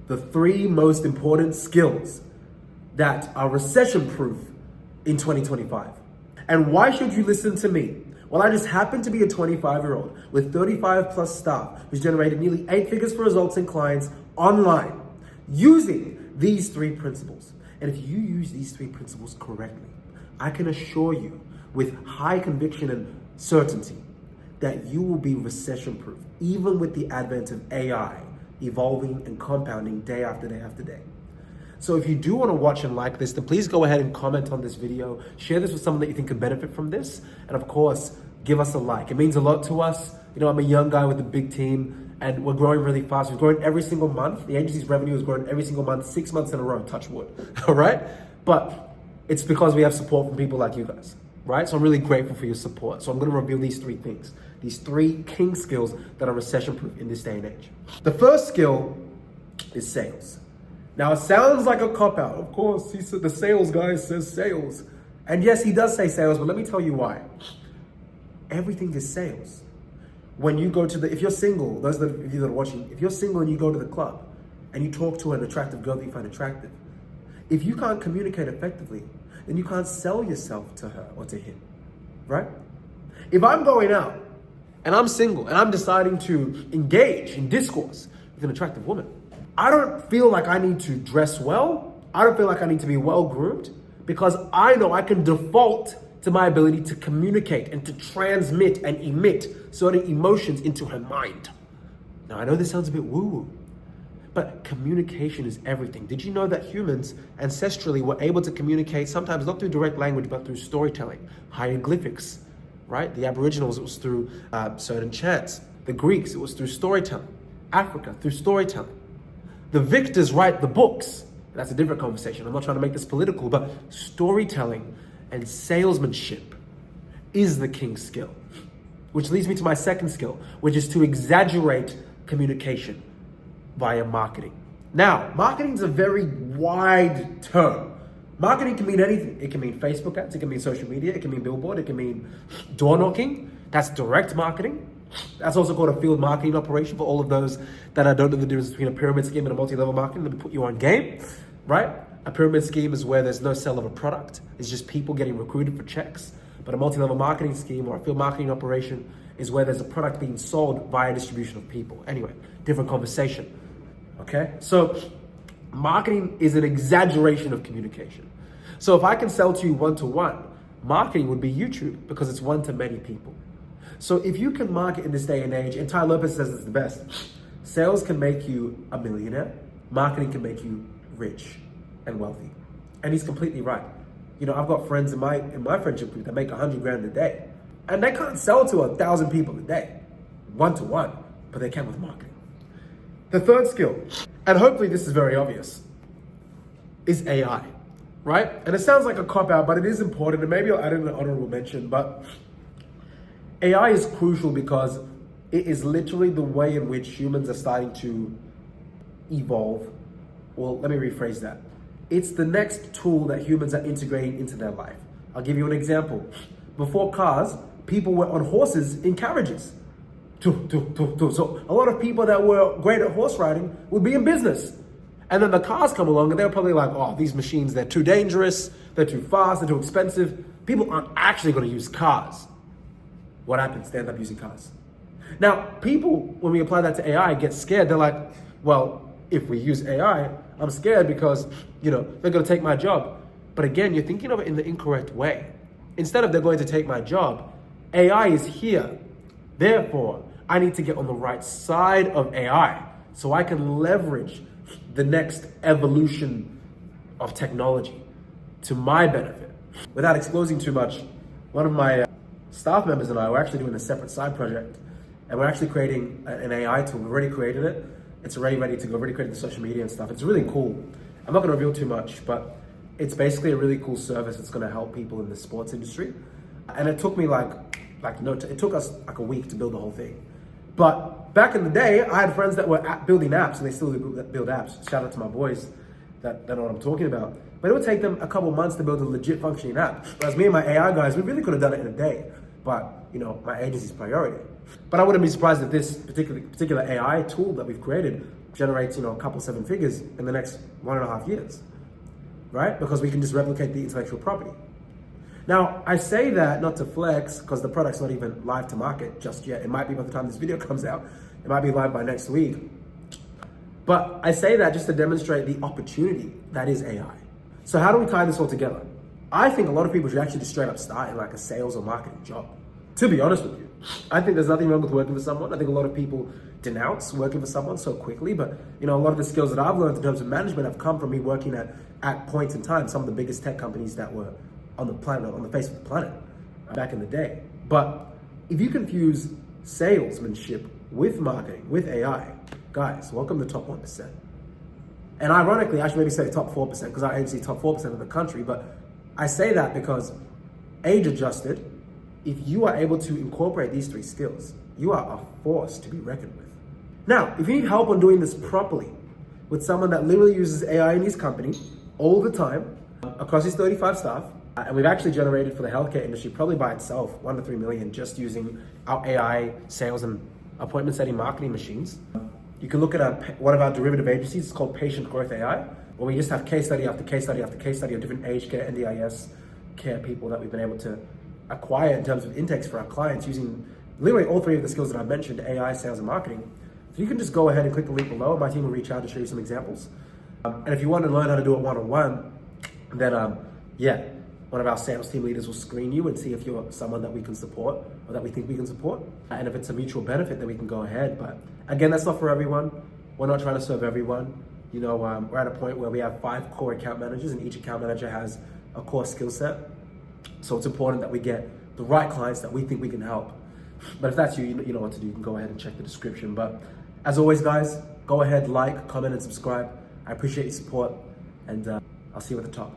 the 3 most important skills that are recession-proof in 2025. And why should you listen to me? Well, I just happen to be a 25-year-old with 35 plus staff who's generated nearly 8 figures for results and clients online using these 3 principles. And if you use these 3 principles correctly, I can assure you with high conviction and certainty that you will be recession-proof, even with the advent of AI evolving and compounding day after day after day. So if you do want to watch and like this, then please go ahead and comment on this video, share this with someone that you think could benefit from this, and of course, give us a like. It means a lot to us. You know, I'm a young guy with a big team, and we're growing really fast. We're growing every single month. The agency's revenue is growing every single month, 6 months in a row, touch wood, all right? But it's because we have support from people like you guys, right? So I'm really grateful for your support. So I'm gonna reveal these 3 things, these 3 king skills that are recession-proof in this day and age. The first skill is sales. Now, it sounds like a cop-out. Of course, he said the sales guy says sales. And yes, he does say sales, but let me tell you why. Everything is sales. When you go to if you're single, those of you that are watching, if you're single and you go to the club and you talk to an attractive girl that you find attractive, if you can't communicate effectively, then you can't sell yourself to her or to him, right? If I'm going out and I'm single and I'm deciding to engage in discourse with an attractive woman, I don't feel like I need to dress well. I don't feel like I need to be well groomed because I know I can default to my ability to communicate and to transmit and emit certain emotions into her mind. Now, I know this sounds a bit woo-woo, but communication is everything. Did you know that humans ancestrally were able to communicate sometimes not through direct language, but through storytelling, hieroglyphics, right? The Aboriginals, it was through certain chants. The Greeks, it was through storytelling. Africa, through storytelling. The victors write the books. That's a different conversation. I'm not trying to make this political, but storytelling and salesmanship is the king skill. Which leads me to my second skill, which is to exaggerate communication via marketing. Now, marketing is a very wide term. Marketing can mean anything. It can mean Facebook ads, it can mean social media, it can mean billboard, it can mean door knocking. That's direct marketing. That's also called a field marketing operation for all of those that don't know the difference between a pyramid scheme and a multi-level marketing. Let me put you on game, right? A pyramid scheme is where there's no sale of a product. It's just people getting recruited for checks. But a multi-level marketing scheme or a field marketing operation is where there's a product being sold via distribution of people. Anyway, different conversation, okay? So marketing is an exaggeration of communication. So if I can sell to you one-to-one, marketing would be YouTube because it's one to many people. So if you can market in this day and age, and Ty Lopez says it's the best, sales can make you a millionaire, marketing can make you rich and wealthy. And he's completely right. You know, I've got friends in my friendship group that make 100 grand a day, and they can't sell to 1,000 people a day, one-to-one, but they can with marketing. The third skill, and hopefully this is very obvious, is AI, right? And it sounds like a cop-out, but it is important, and maybe I'll add in an honorable mention, but AI is crucial because it is literally the way in which humans are starting to evolve. Well, let me rephrase that. It's the next tool that humans are integrating into their life. I'll give you an example. Before cars, people were on horses in carriages. So a lot of people that were great at horse riding would be in business. And then the cars come along and they're probably like, oh, these machines, they're too dangerous, they're too fast, they're too expensive. People aren't actually going to use cars. What happens? They end up using cars. Now, people, when we apply that to AI, get scared. They're like, well, if we use AI, I'm scared because, you know, they're going to take my job. But again, you're thinking of it in the incorrect way. Instead of they're going to take my job, AI is here. Therefore, I need to get on the right side of AI so I can leverage the next evolution of technology to my benefit. Without exposing too much, one of my staff members and I were actually doing a separate side project, and we're actually creating an AI tool. We've already created it. It's already ready to go. We've already created the social media and stuff. It's really cool. I'm not going to reveal too much, but it's basically a really cool service that's going to help people in the sports industry. And it took me it took us like a week to build the whole thing. But back in the day, I had friends that were building apps, and they still build apps. Shout out to my boys that know what I'm talking about. But it would take them a couple months to build a legit functioning app. Whereas me and my AI guys, we really could have done it in a day. But, you know, my agency's priority. But I wouldn't be surprised if this particular AI tool that we've created generates, a couple 7 figures in the next 1.5 years, right? Because we can just replicate the intellectual property. Now, I say that not to flex, because the product's not even live to market just yet. It might be by the time this video comes out. It might be live by next week. But I say that just to demonstrate the opportunity that is AI. So how do we tie this all together? I think a lot of people should actually just straight up start in like a sales or marketing job. To be honest with you, I think there's nothing wrong with working for someone. I think a lot of people denounce working for someone so quickly, but a lot of the skills that I've learned in terms of management have come from me working at points in time, some of the biggest tech companies that were on the planet, on the face of the planet back in the day. But if you confuse salesmanship with marketing, with AI, guys, welcome to the top 1%. And ironically, I should maybe say top 4% because I only see top 4% of the country, but I say that because age adjusted, if you are able to incorporate these 3 skills, you are a force to be reckoned with. Now, if you need help on doing this properly with someone that literally uses AI in his company all the time, across his 35 staff, and we've actually generated for the healthcare industry, probably by itself, 1 to 3 million just using our AI sales and appointment setting marketing machines. You can look at one of our derivative agencies. It's called Patient Growth AI, where we just have case study after case study after case study of different aged care, NDIS care people that we've been able to acquire in terms of intakes for our clients using literally all 3 of the skills that I mentioned, AI, sales, and marketing. So you can just go ahead and click the link below. My team will reach out to show you some examples. And if you want to learn how to do it one-on-one, then one of our sales team leaders will screen you and see if you're someone that we can support or that we think we can support. And if it's a mutual benefit, then we can go ahead. But again, that's not for everyone. We're not trying to serve everyone. We're at a point where we have 5 core account managers and each account manager has a core skill set. So it's important that we get the right clients that we think we can help. But if that's you, you know what to do. You can go ahead and check the description. But as always, guys, go ahead, like, comment, and subscribe. I appreciate your support, and I'll see you at the top.